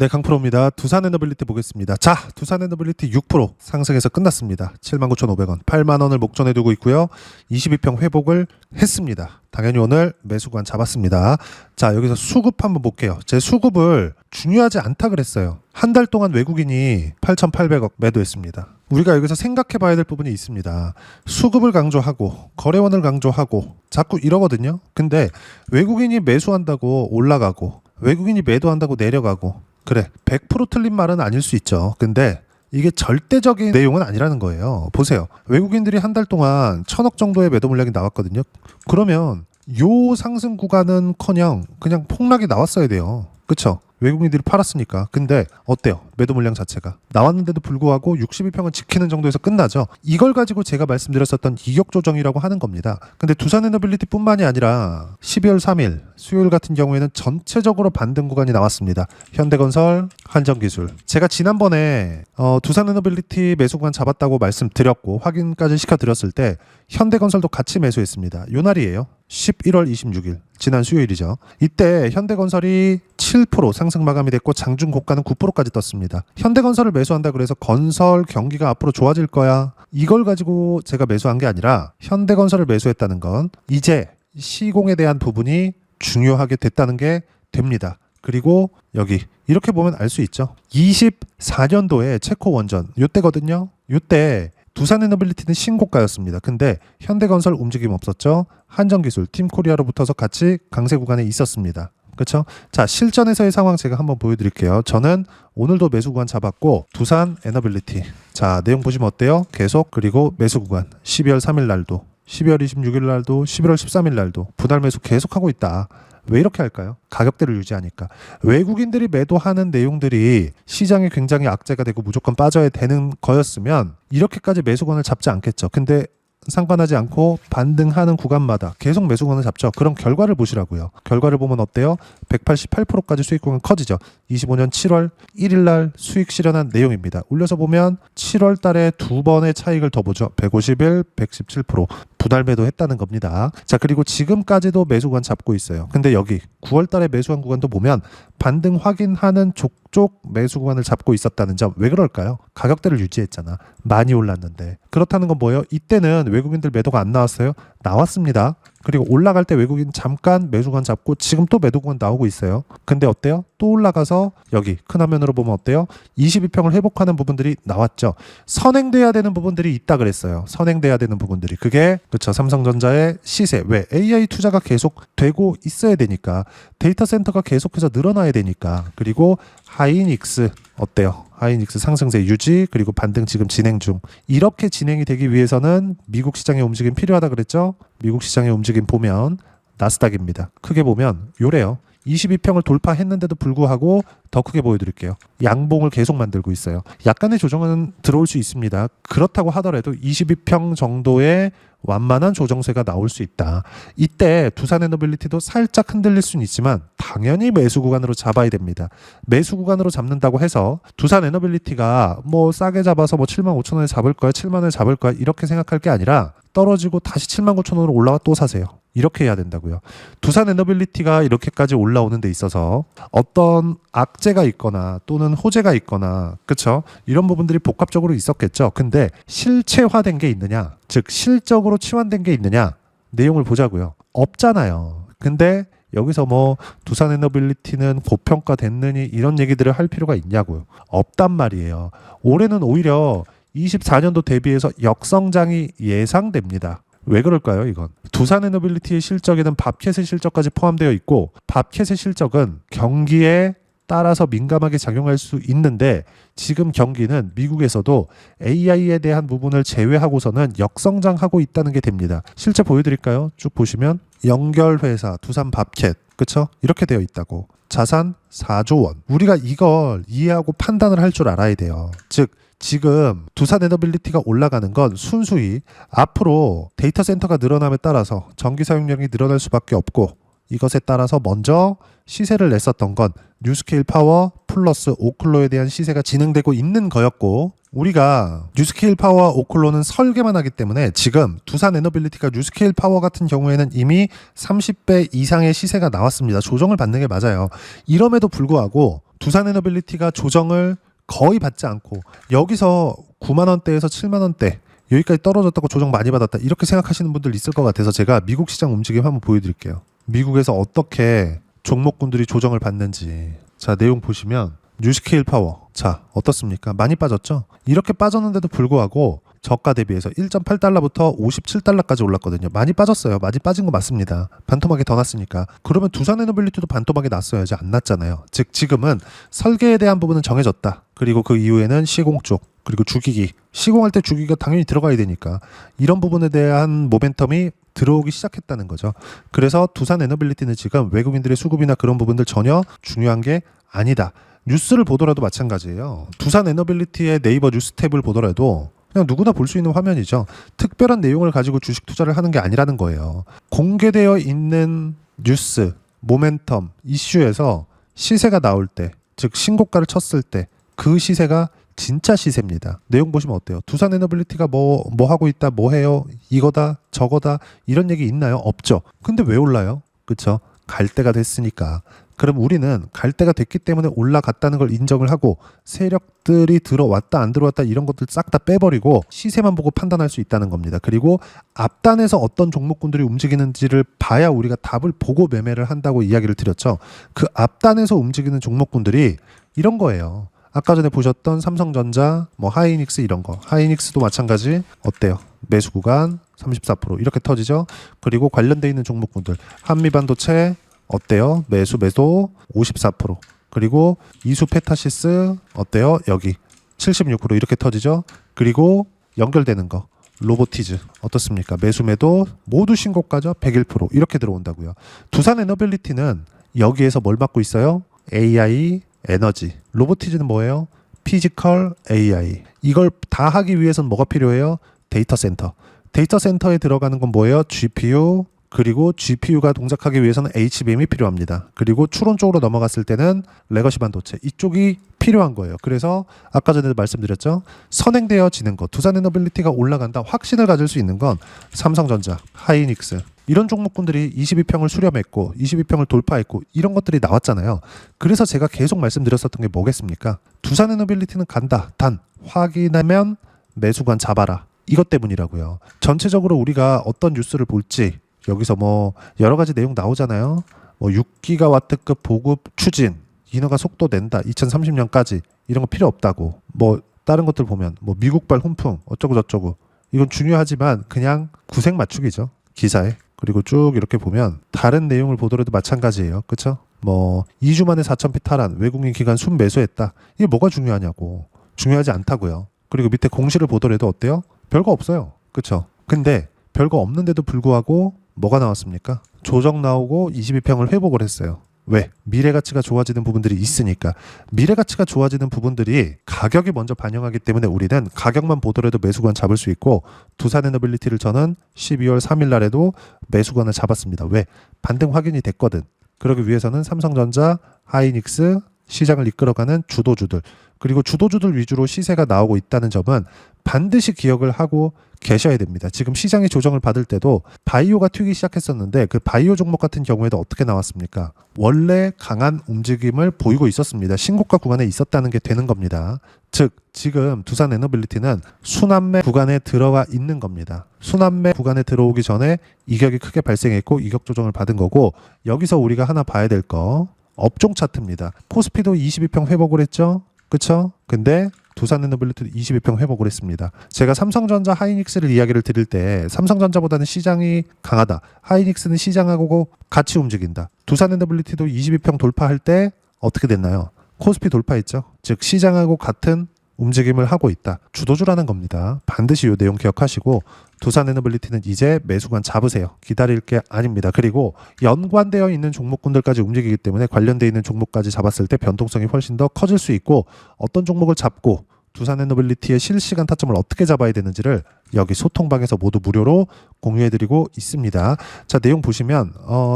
네, 강프로입니다. 두산에너빌리티 보겠습니다. 자, 두산에너빌리티 6% 상승해서 끝났습니다. 79,500원, 8만원을 목전에 두고 있고요. 22평 회복을 했습니다. 당연히 오늘 매수관 잡았습니다. 자, 여기서 수급 한번 볼게요. 제 수급을 중요하지 않다 그랬어요. 한 달 동안 외국인이 8,800억 매도했습니다. 우리가 여기서 생각해 봐야 될 부분이 있습니다. 수급을 강조하고 거래원을 강조하고 자꾸 이러거든요. 근데 외국인이 매수한다고 올라가고 외국인이 매도한다고 내려가고, 그래 100% 틀린 말은 아닐 수 있죠. 근데 이게 절대적인 내용은 아니라는 거예요. 보세요. 외국인들이 한 달 동안 1,000억 정도의 매도 물량이 나왔거든요. 그러면 요 상승 구간은커녕 그냥 폭락이 나왔어야 돼요. 그쵸? 외국인들이 팔았으니까. 근데 어때요? 매도 물량 자체가 나왔는데도 불구하고 62평은 지키는 정도에서 끝나죠. 이걸 가지고 제가 말씀드렸었던 이격 조정이라고 하는 겁니다. 근데 두산에너빌리티 뿐만이 아니라 12월 3일 수요일 같은 경우에는 전체적으로 반등 구간이 나왔습니다. 현대건설, 한정기술. 제가 지난번에 두산에너빌리티 매수 구간 잡았다고 말씀드렸고 확인까지 시켜드렸을 때 현대건설도 같이 매수했습니다. 요 날이에요. 11월 26일 지난 수요일이죠. 이때 현대건설이 7% 상승 마감이 됐고 장중 고가는 9%까지 떴습니다. 현대건설을 매수한다 그래서 건설 경기가 앞으로 좋아질 거야, 이걸 가지고 제가 매수한 게 아니라 현대건설을 매수했다는 건 이제 시공에 대한 부분이 중요하게 됐다는 게 됩니다. 그리고 여기 이렇게 보면 알 수 있죠. 24년도에 체코 원전 요때거든요. 요때 두산에너빌리티는 신고가였습니다. 근데 현대건설 움직임 없었죠. 한정기술, 팀코리아로 붙어서 같이 강세 구간에 있었습니다. 그렇죠? 자, 실전에서의 상황 제가 한번 보여드릴게요. 저는 오늘도 매수 구간 잡았고 두산에너빌리티, 자 내용 보시면 어때요? 계속, 그리고 매수 구간 12월 3일 날도 12월 26일 날도 11월 13일 날도 분할 매수 계속하고 있다. 왜 이렇게 할까요? 가격대를 유지하니까. 외국인들이 매도하는 내용들이 시장에 굉장히 악재가 되고 무조건 빠져야 되는 거였으면 이렇게까지 매수권을 잡지 않겠죠. 근데 상관하지 않고 반등하는 구간마다 계속 매수권을 잡죠. 그럼 결과를 보시라고요. 결과를 보면 어때요? 188%까지 수익 구간 커지죠. 25년 7월 1일 날 수익 실현한 내용입니다. 올려서 보면 7월 달에 두 번의 차익을 더 보죠. 151, 117% 분할 매도했다는 겁니다. 자, 그리고 지금까지도 매수 구간 잡고 있어요. 근데 여기 9월 달에 매수한 구간도 보면 반등 확인하는 족족 매수 구간을 잡고 있었다는 점. 왜 그럴까요? 가격대를 유지했잖아. 많이 올랐는데. 그렇다는 건 뭐예요? 이때는 외국인들 매도가 안 나왔어요? 나왔습니다. 그리고 올라갈 때 외국인 잠깐 매수 구간 잡고 지금 또 매도 구간 나오고 있어요. 근데 어때요? 또 올라가서 여기 큰 화면으로 보면 어때요? 22평을 회복하는 부분들이 나왔죠. 선행돼야 되는 부분들이 있다 그랬어요. 선행돼야 되는 부분들이. 그게 그렇죠. 삼성전자의 시세. 왜? AI 투자가 계속 되고 있어야 되니까. 데이터 센터가 계속해서 늘어나야 되니까. 그리고 하이닉스 어때요? 하이닉스 상승세 유지, 그리고 반등 지금 진행 중. 이렇게 진행이 되기 위해서는 미국 시장의 움직임 필요하다 그랬죠? 미국 시장의 움직임 보면 나스닥입니다. 크게 보면 요래요. 22평을 돌파했는데도 불구하고 더 크게 보여드릴게요. 양봉을 계속 만들고 있어요. 약간의 조정은 들어올 수 있습니다. 그렇다고 하더라도 22평 정도의 완만한 조정세가 나올 수 있다. 이때 두산에너빌리티도 살짝 흔들릴 수는 있지만 당연히 매수 구간으로 잡아야 됩니다. 매수 구간으로 잡는다고 해서 두산에너빌리티가 뭐 싸게 잡아서 뭐 75,000원에 잡을 거야, 7만원에 잡을 거야 이렇게 생각할 게 아니라 떨어지고 다시 79,000원으로 올라와 또 사세요. 이렇게 해야 된다고요. 두산에너빌리티가 이렇게까지 올라오는 데 있어서 어떤 악재가 있거나 또는 호재가 있거나, 그쵸? 이런 부분들이 복합적으로 있었겠죠. 근데 실체화된 게 있느냐, 즉 실적으로 치환된 게 있느냐, 내용을 보자고요. 없잖아요. 근데 여기서 뭐 두산에너빌리티는 고평가됐느니 이런 얘기들을 할 필요가 있냐고요. 없단 말이에요. 올해는 오히려 24년도 대비해서 역성장이 예상됩니다. 왜 그럴까요? 이건 두산에너빌리티의 실적에는 밥캣의 실적까지 포함되어 있고, 밥캣의 실적은 경기에 따라서 민감하게 작용할 수 있는데 지금 경기는 미국에서도 AI에 대한 부분을 제외하고서는 역성장하고 있다는 게 됩니다. 실제 보여드릴까요? 쭉 보시면 연결회사 두산 밥캣, 그쵸? 이렇게 되어 있다고. 자산 4조 원. 우리가 이걸 이해하고 판단을 할 줄 알아야 돼요. 즉 지금 두산에너빌리티가 올라가는 건 순수히 앞으로 데이터 센터가 늘어남에 따라서 전기 사용량이 늘어날 수밖에 없고, 이것에 따라서 먼저 시세를 냈었던 건 뉴스케일 파워 플러스 오클로에 대한 시세가 진행되고 있는 거였고, 우리가 뉴스케일 파워와 오클로는 설계만 하기 때문에 지금 두산에너빌리티가 뉴스케일 파워 같은 경우에는 이미 30배 이상의 시세가 나왔습니다. 조정을 받는 게 맞아요. 이럼에도 불구하고 두산에너빌리티가 조정을 거의 받지 않고 여기서 9만 원대에서 7만 원대 여기까지 떨어졌다고 조정 많이 받았다 이렇게 생각하시는 분들 있을 것 같아서 제가 미국 시장 움직임 한번 보여드릴게요. 미국에서 어떻게 종목군들이 조정을 받는지. 자, 내용 보시면 뉴스케일 파워. 자, 어떻습니까? 많이 빠졌죠? 이렇게 빠졌는데도 불구하고 저가 대비해서 1.8달러부터 57달러까지 올랐거든요. 많이 빠졌어요. 많이 빠진 거 맞습니다. 반토막이 더 났으니까. 그러면 두산에너빌리티도 반토막이 났어야지 안 났잖아요. 즉 지금은 설계에 대한 부분은 정해졌다. 그리고 그 이후에는 시공 쪽 그리고 주기기. 시공할 때 주기기가 당연히 들어가야 되니까 이런 부분에 대한 모멘텀이 들어오기 시작했다는 거죠. 그래서 두산에너빌리티는 지금 외국인들의 수급이나 그런 부분들 전혀 중요한 게 아니다. 뉴스를 보더라도 마찬가지예요. 두산에너빌리티의 네이버 뉴스 탭을 보더라도 그냥 누구나 볼 수 있는 화면이죠. 특별한 내용을 가지고 주식 투자를 하는 게 아니라는 거예요. 공개되어 있는 뉴스, 모멘텀, 이슈에서 시세가 나올 때, 즉 신고가를 쳤을 때 그 시세가 진짜 시세입니다. 내용 보시면 어때요? 두산에너빌리티가 뭐 하고 있다, 뭐 해요, 이거다, 저거다 이런 얘기 있나요? 없죠. 근데 왜 올라요? 그쵸? 갈 때가 됐으니까. 그럼 우리는 갈 때가 됐기 때문에 올라갔다는 걸 인정을 하고 세력들이 들어왔다 안 들어왔다 이런 것들 싹 다 빼버리고 시세만 보고 판단할 수 있다는 겁니다. 그리고 앞단에서 어떤 종목군들이 움직이는지를 봐야 우리가 답을 보고 매매를 한다고 이야기를 드렸죠. 그 앞단에서 움직이는 종목군들이 이런 거예요. 아까 전에 보셨던 삼성전자, 뭐 하이닉스 이런 거. 하이닉스도 마찬가지. 어때요? 매수 구간 34% 이렇게 터지죠. 그리고 관련돼 있는 종목군들 한미반도체 어때요? 매수 54%. 그리고 이수 페타시스 어때요? 여기 76% 이렇게 터지죠. 그리고 연결되는 거 로보티즈 어떻습니까? 매수 매도 모두 신고가죠. 101% 이렇게 들어온다고요. 두산에너빌리티는 여기에서 뭘 맡고 있어요? AI, 에너지. 로보티즈는 뭐예요? 피지컬 AI. 이걸 다 하기 위해서는 뭐가 필요해요? 데이터 센터. 데이터 센터에 들어가는 건 뭐예요? GPU, 그리고 GPU가 동작하기 위해서는 HBM이 필요합니다. 그리고 추론 쪽으로 넘어갔을 때는 레거시 반도체 이쪽이 필요한 거예요. 그래서 아까 전에도 말씀드렸죠. 선행되어지는 것, 두산에너빌리티가 올라간다 확신을 가질 수 있는 건 삼성전자, 하이닉스 이런 종목군들이 22평을 수렴했고 22평을 돌파했고 이런 것들이 나왔잖아요. 그래서 제가 계속 말씀드렸었던 게 뭐겠습니까? 두산에너빌리티는 간다. 단 확인하면 매수관 잡아라. 이것 때문이라고요. 전체적으로 우리가 어떤 뉴스를 볼지 여기서 뭐 여러 가지 내용 나오잖아요. 뭐 6기가와트급 보급 추진, 인허가 속도 낸다. 2030년까지 이런 거 필요 없다고. 뭐 다른 것들 보면 뭐 미국발 훈풍 어쩌고 저쩌고 이건 중요하지만 그냥 구색 맞추기죠. 기사에. 그리고 쭉 이렇게 보면 다른 내용을 보더라도 마찬가지예요. 그렇죠? 뭐 2주 만에 4,000피 탈환, 외국인 기관 순매수했다. 이게 뭐가 중요하냐고. 중요하지 않다고요. 그리고 밑에 공시를 보더라도 어때요? 별거 없어요. 그렇죠? 근데 별거 없는데도 불구하고 뭐가 나왔습니까? 조정 나오고 22평을 회복을 했어요. 왜? 미래 가치가 좋아지는 부분들이 있으니까. 미래 가치가 좋아지는 부분들이 가격이 먼저 반영하기 때문에 우리는 가격만 보더라도 매수관 잡을 수 있고 두산에너빌리티를 저는 12월 3일 날에도 매수관을 잡았습니다. 왜? 반등 확인이 됐거든. 그러기 위해서는 삼성전자, 하이닉스 시장을 이끌어가는 주도주들 그리고 주도주들 위주로 시세가 나오고 있다는 점은 반드시 기억을 하고 계셔야 됩니다. 지금 시장이 조정을 받을 때도 바이오가 튀기 시작했었는데 그 바이오 종목 같은 경우에도 어떻게 나왔습니까? 원래 강한 움직임을 보이고 있었습니다. 신고가 구간에 있었다는 게 되는 겁니다. 즉 지금 두산에너빌리티는 순환매 구간에 들어가 있는 겁니다. 순환매 구간에 들어오기 전에 이격이 크게 발생했고 이격 조정을 받은 거고 여기서 우리가 하나 봐야 될 거 업종 차트입니다. 코스피도 22평 회복을 했죠? 그쵸? 근데 두산에너빌리티도 22평 회복을 했습니다. 제가 삼성전자, 하이닉스를 이야기를 드릴 때 삼성전자보다는 시장이 강하다. 하이닉스는 시장하고 같이 움직인다. 두산에너빌리티도 22평 돌파할 때 어떻게 됐나요? 코스피 돌파했죠. 즉 시장하고 같은 움직임을 하고 있다. 주도주라는 겁니다. 반드시 이 내용 기억하시고 두산에너빌리티는 이제 매수관 잡으세요. 기다릴 게 아닙니다. 그리고 연관되어 있는 종목군들까지 움직이기 때문에 관련되어 있는 종목까지 잡았을 때 변동성이 훨씬 더 커질 수 있고 어떤 종목을 잡고 두산에너빌리티의 실시간 타점을 어떻게 잡아야 되는지를 여기 소통방에서 모두 무료로 공유해드리고 있습니다. 자, 내용 보시면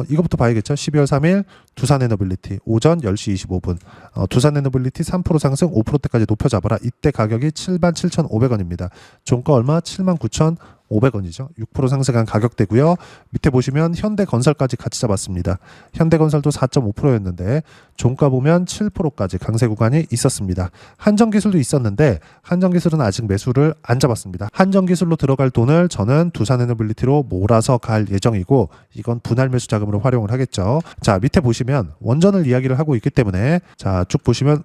이거부터 봐야겠죠. 12월 3일 두산에너빌리티 오전 10시 25분 두산에너빌리티 3% 상승 5%대까지 높여잡아라. 이때 가격이 77,500원입니다. 종가 얼마? 79,500원이죠. 6% 상승한 가격대고요. 밑에 보시면 현대건설까지 같이 잡았습니다. 현대건설도 4.5%였는데 종가 보면 7%까지 강세 구간이 있었습니다. 한정기술도 있었는데 한정기술은 아직 매수를 안 잡았습니다. 한정기술로 들어갈 돈을 저는 두산에너빌리티로 몰아서 갈 예정이고 이건 분할 매수 자금으로 활용을 하겠죠. 자, 밑에 보시면 원전을 이야기를 하고 있기 때문에 자, 쭉 보시면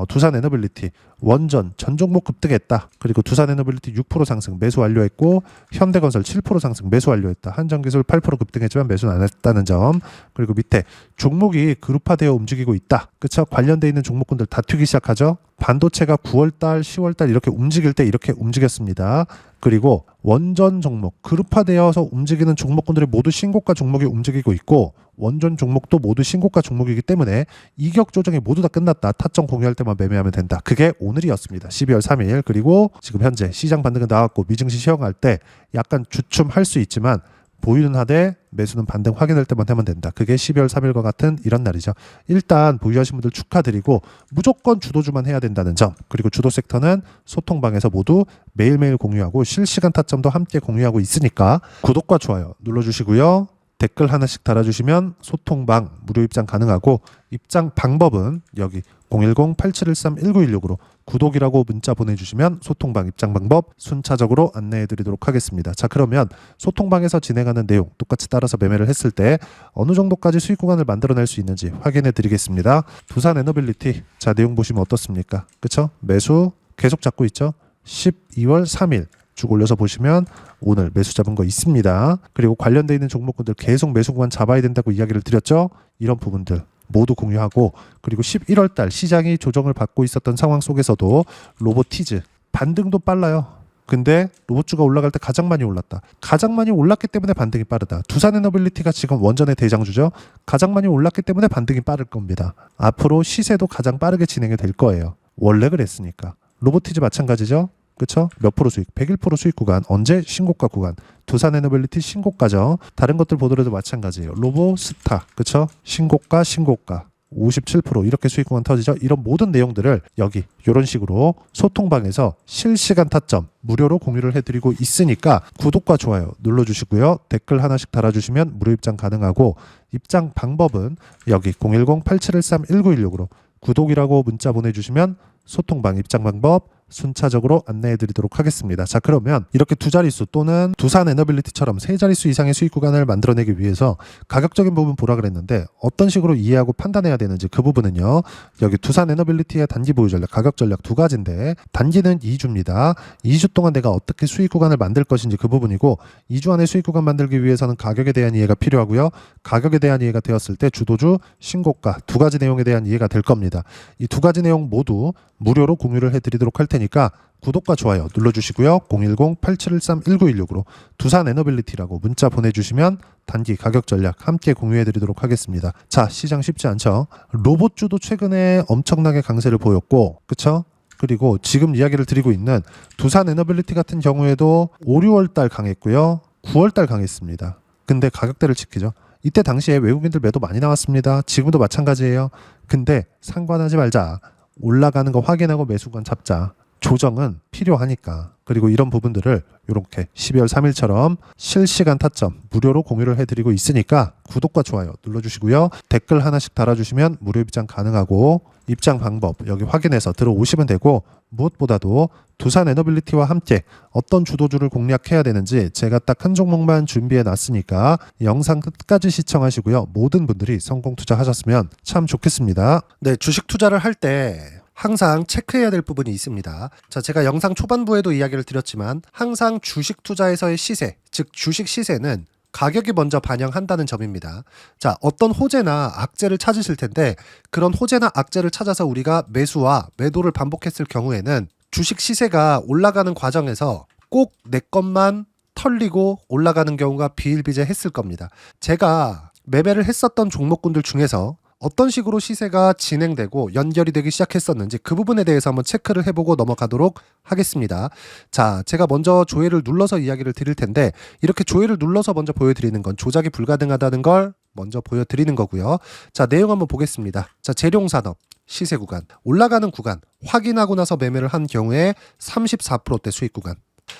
두산에너빌리티 원전 전 종목 급등했다. 그리고 두산에너빌리티 6% 상승 매수 완료했고 현대건설 7% 상승 매수 완료했다. 한정기술 8% 급등했지만 매수는 안 했다는 점. 그리고 밑에 종목이 그룹화되어 움직이고 있다. 그쵸? 관련돼 있는 종목군들 다 튀기 시작하죠. 반도체가 9월달 10월달 이렇게 움직일 때 이렇게 움직였습니다. 그리고 원전 종목 그룹화되어서 움직이는 종목군들이 모두 신고가 종목이 움직이고 있고 원전 종목도 모두 신고가 종목이기 때문에 이격 조정이 모두 다 끝났다. 타점 공유할 때만 매매하면 된다. 그게 오늘이었습니다. 12월 3일. 그리고 지금 현재 시장 반등은 나왔고 미증시 시험할 때 약간 주춤할 수 있지만 보유는 하되 매수는 반등 확인할 때만 하면 된다. 그게 12월 3일과 같은 이런 날이죠. 일단 보유하신 분들 축하드리고 무조건 주도주만 해야 된다는 점. 그리고 주도 섹터는 소통방에서 모두 매일매일 공유하고 실시간 타점도 함께 공유하고 있으니까 구독과 좋아요 눌러주시고요. 댓글 하나씩 달아주시면 소통방 무료 입장 가능하고 입장 방법은 여기 010-8713-1916으로 구독이라고 문자 보내주시면 소통방 입장 방법 순차적으로 안내해드리도록 하겠습니다. 자, 그러면 소통방에서 진행하는 내용 똑같이 따라서 매매를 했을 때 어느 정도까지 수익 구간을 만들어낼 수 있는지 확인해드리겠습니다. 두산에너빌리티 자, 내용 보시면 어떻습니까? 그쵸? 매수 계속 잡고 있죠? 12월 3일 쭉 올려서 보시면 오늘 매수 잡은 거 있습니다. 그리고 관련돼 있는 종목군들 계속 매수 구간 잡아야 된다고 이야기를 드렸죠. 이런 부분들 모두 공유하고 그리고 11월 달 시장이 조정을 받고 있었던 상황 속에서도 로보티즈 반등도 빨라요. 근데 로봇주가 올라갈 때 가장 많이 올랐다. 가장 많이 올랐기 때문에 반등이 빠르다. 두산에너빌리티가 지금 원전의 대장주죠. 가장 많이 올랐기 때문에 반등이 빠를 겁니다. 앞으로 시세도 가장 빠르게 진행이 될 거예요. 원래 그랬으니까. 로보티즈 마찬가지죠. 그쵸? 몇 프로 수익? 101% 수익 구간. 언제? 신고가 구간. 두산에너빌리티 신고가죠. 다른 것들 보더라도 마찬가지예요. 로보스타. 그쵸? 신고가 57% 이렇게 수익 구간 터지죠. 이런 모든 내용들을 여기 이런 식으로 소통방에서 실시간 타점 무료로 공유를 해드리고 있으니까 구독과 좋아요 눌러주시고요. 댓글 하나씩 달아주시면 무료 입장 가능하고 입장 방법은 여기 010-8713-1916으로 구독이라고 문자 보내주시면 소통방 입장 방법 순차적으로 안내해드리도록 하겠습니다. 자, 그러면 이렇게 두 자릿수 또는 두산에너빌리티처럼 세 자릿수 이상의 수익 구간을 만들어내기 위해서 가격적인 부분 보라 그랬는데 어떤 식으로 이해하고 판단해야 되는지 그 부분은요. 여기 두산에너빌리티의 단기 보유 전략, 가격 전략 두 가지인데 단기는 2주입니다. 2주 동안 내가 어떻게 수익 구간을 만들 것인지 그 부분이고 2주 안에 수익 구간 만들기 위해서는 가격에 대한 이해가 필요하고요. 가격에 대한 이해가 되었을 때 주도주, 신고가 두 가지 내용에 대한 이해가 될 겁니다. 이 두 가지 내용 모두 무료로 공유를 해드리도록 할 테니까 구독과 좋아요 눌러주시고요. 010-8713-1916으로 두산에너빌리티라고 문자 보내주시면 단기 가격 전략 함께 공유해드리도록 하겠습니다. 자, 시장 쉽지 않죠? 로봇주도 최근에 엄청나게 강세를 보였고 그쵸? 그리고 지금 이야기를 드리고 있는 두산에너빌리티 같은 경우에도 5, 6월달 강했고요. 9월달 강했습니다. 근데 가격대를 지키죠. 이때 당시에 외국인들 매도 많이 나왔습니다. 지금도 마찬가지예요. 근데 상관하지 말자. 올라가는 거 확인하고 매수권 잡자. 조정은 필요하니까. 그리고 이런 부분들을 이렇게 12월 3일처럼 실시간 타점 무료로 공유를 해드리고 있으니까 구독과 좋아요 눌러주시고요. 댓글 하나씩 달아주시면 무료 입장 가능하고 입장 방법 여기 확인해서 들어오시면 되고 무엇보다도 두산에너빌리티와 함께 어떤 주도주를 공략해야 되는지 제가 딱 한 종목만 준비해 놨으니까 영상 끝까지 시청하시고요. 모든 분들이 성공 투자하셨으면 참 좋겠습니다. 네, 주식 투자를 할 때 항상 체크해야 될 부분이 있습니다. 자, 제가 영상 초반부에도 이야기를 드렸지만 항상 주식 투자에서의 시세, 즉 주식 시세는 가격이 먼저 반영한다는 점입니다. 자, 어떤 호재나 악재를 찾으실 텐데 그런 호재나 악재를 찾아서 우리가 매수와 매도를 반복했을 경우에는 주식 시세가 올라가는 과정에서 꼭 내 것만 털리고 올라가는 경우가 비일비재했을 겁니다. 제가 매매를 했었던 종목군들 중에서 어떤 식으로 시세가 진행되고 연결이 되기 시작했었는지 그 부분에 대해서 한번 체크를 해보고 넘어가도록 하겠습니다. 자, 제가 먼저 조회를 눌러서 이야기를 드릴 텐데 이렇게 조회를 눌러서 먼저 보여드리는 건 조작이 불가능하다는 걸 먼저 보여드리는 거고요. 자, 내용 한번 보겠습니다. 자, 재룡산업 시세 구간 올라가는 구간 확인하고 나서 매매를 한 경우에 34%대 수익 구간.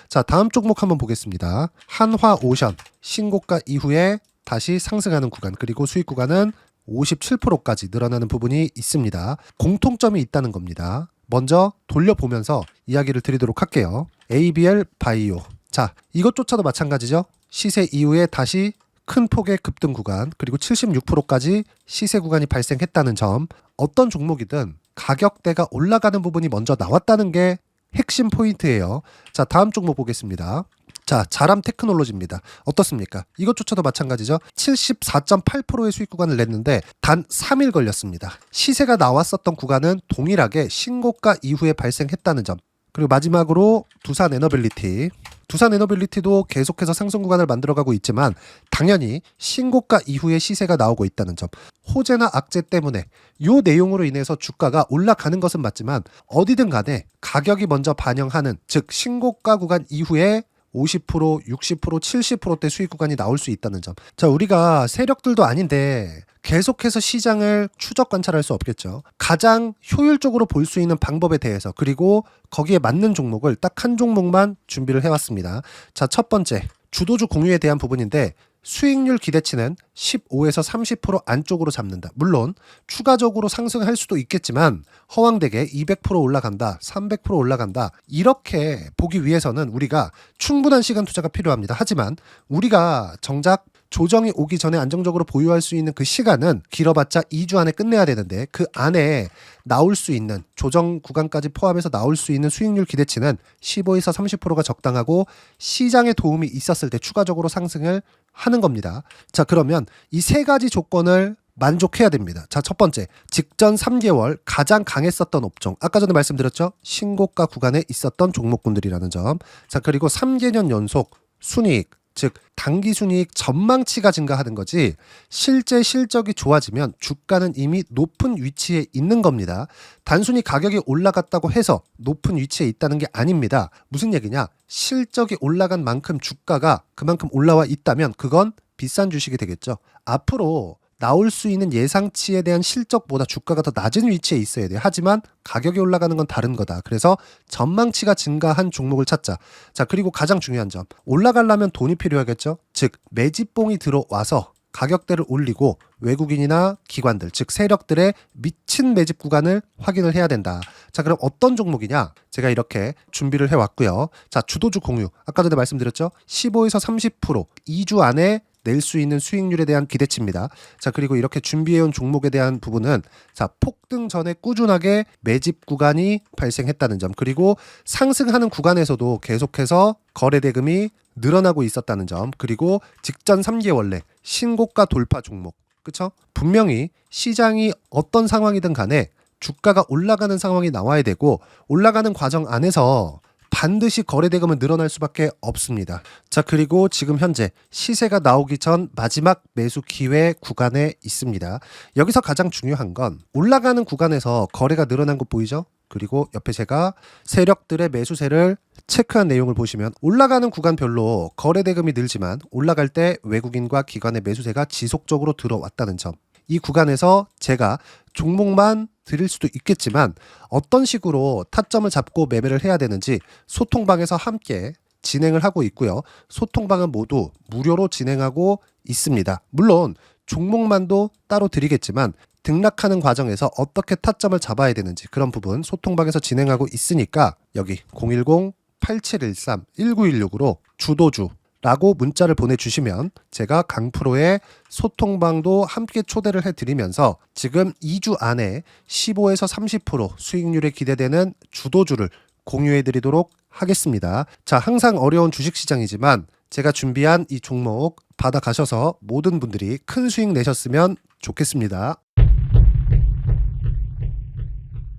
자, 다음 종목 한번 보겠습니다. 한화오션 신고가 이후에 다시 상승하는 구간 그리고 수익 구간은 57%까지 늘어나는 부분이 있습니다. 공통점이 있다는 겁니다. 먼저 돌려보면서 이야기를 드리도록 할게요. ABL 바이오. 자, 이것조차도 마찬가지죠. 시세 이후에 다시 큰 폭의 급등 구간 그리고 76%까지 시세 구간이 발생했다는 점. 어떤 종목이든 가격대가 올라가는 부분이 먼저 나왔다는 게 핵심 포인트예요. 자, 다음 종목 보겠습니다. 자, 자람 테크놀로지입니다. 어떻습니까? 이것조차도 마찬가지죠. 74.8%의 수익 구간을 냈는데 단 3일 걸렸습니다. 시세가 나왔었던 구간은 동일하게 신고가 이후에 발생했다는 점. 그리고 마지막으로 두산 에너빌리티. 두산 에너빌리티도 계속해서 상승 구간을 만들어가고 있지만 당연히 신고가 이후에 시세가 나오고 있다는 점. 호재나 악재 때문에 이 내용으로 인해서 주가가 올라가는 것은 맞지만 어디든 간에 가격이 먼저 반영하는 즉 신고가 구간 이후에 50%, 60%, 70%대 수익 구간이 나올 수 있다는 점. 자, 우리가 세력들도 아닌데 계속해서 시장을 추적 관찰할 수 없겠죠. 가장 효율적으로 볼 수 있는 방법에 대해서 그리고 거기에 맞는 종목을 딱 한 종목만 준비를 해왔습니다. 자, 첫 번째 주도주 공유에 대한 부분인데 수익률 기대치는 15에서 30% 안쪽으로 잡는다. 물론 추가적으로 상승할 수도 있겠지만 허황되게 200% 올라간다, 300% 올라간다. 이렇게 보기 위해서는 우리가 충분한 시간 투자가 필요합니다. 하지만 우리가 정작 조정이 오기 전에 안정적으로 보유할 수 있는 그 시간은 길어봤자 2주 안에 끝내야 되는데 그 안에 나올 수 있는 조정 구간까지 포함해서 나올 수 있는 수익률 기대치는 15에서 30%가 적당하고 시장에 도움이 있었을 때 추가적으로 상승을 하는 겁니다. 자, 그러면 이 세 가지 조건을 만족해야 됩니다. 자, 첫 번째, 직전 3개월 가장 강했었던 업종. 아까 전에 말씀드렸죠? 신고가 구간에 있었던 종목군들이라는 점. 자, 그리고 3개년 연속 순이익. 즉 단기 순이익 전망치가 증가하는 거지 실제 실적이 좋아지면 주가는 이미 높은 위치에 있는 겁니다. 단순히 가격이 올라갔다고 해서 높은 위치에 있다는 게 아닙니다. 무슨 얘기냐? 실적이 올라간 만큼 주가가 그만큼 올라와 있다면 그건 비싼 주식이 되겠죠. 앞으로 나올 수 있는 예상치에 대한 실적보다 주가가 더 낮은 위치에 있어야 돼요. 하지만 가격이 올라가는 건 다른 거다. 그래서 전망치가 증가한 종목을 찾자. 자, 그리고 가장 중요한 점. 올라가려면 돈이 필요하겠죠. 즉 매집봉이 들어와서 가격대를 올리고 외국인이나 기관들, 즉 세력들의 미친 매집 구간을 확인을 해야 된다. 자, 그럼 어떤 종목이냐? 제가 이렇게 준비를 해왔고요. 자, 주도주 공유. 아까 전에 말씀드렸죠. 15에서 30% 2주 안에 낼 수 있는 수익률에 대한 기대치입니다. 자, 그리고 이렇게 준비해온 종목에 대한 부분은 자, 폭등 전에 꾸준하게 매집 구간이 발생했다는 점 그리고 상승하는 구간에서도 계속해서 거래 대금이 늘어나고 있었다는 점 그리고 직전 3개월 내 신고가 돌파 종목 그쵸? 분명히 시장이 어떤 상황이든 간에 주가가 올라가는 상황이 나와야 되고 올라가는 과정 안에서 반드시 거래대금은 늘어날 수밖에 없습니다. 자, 그리고 지금 현재 시세가 나오기 전 마지막 매수 기회 구간에 있습니다. 여기서 가장 중요한 건 올라가는 구간에서 거래가 늘어난 거 보이죠? 그리고 옆에 제가 세력들의 매수세를 체크한 내용을 보시면 올라가는 구간별로 거래대금이 늘지만 올라갈 때 외국인과 기관의 매수세가 지속적으로 들어왔다는 점. 이 구간에서 제가 종목만 드릴 수도 있겠지만 어떤 식으로 타점을 잡고 매매를 해야 되는지 소통방에서 함께 진행을 하고 있고요. 소통방은 모두 무료로 진행하고 있습니다. 물론 종목만도 따로 드리겠지만 등락하는 과정에서 어떻게 타점을 잡아야 되는지 그런 부분 소통방에서 진행하고 있으니까 여기 010-8713-1916으로 주도주 라고 문자를 보내주시면 제가 강프로의 소통방도 함께 초대를 해드리면서 지금 2주 안에 15에서 30% 수익률이 기대되는 주도주를 공유해드리도록 하겠습니다. 자, 항상 어려운 주식시장이지만 제가 준비한 이 종목 받아가셔서 모든 분들이 큰 수익 내셨으면 좋겠습니다.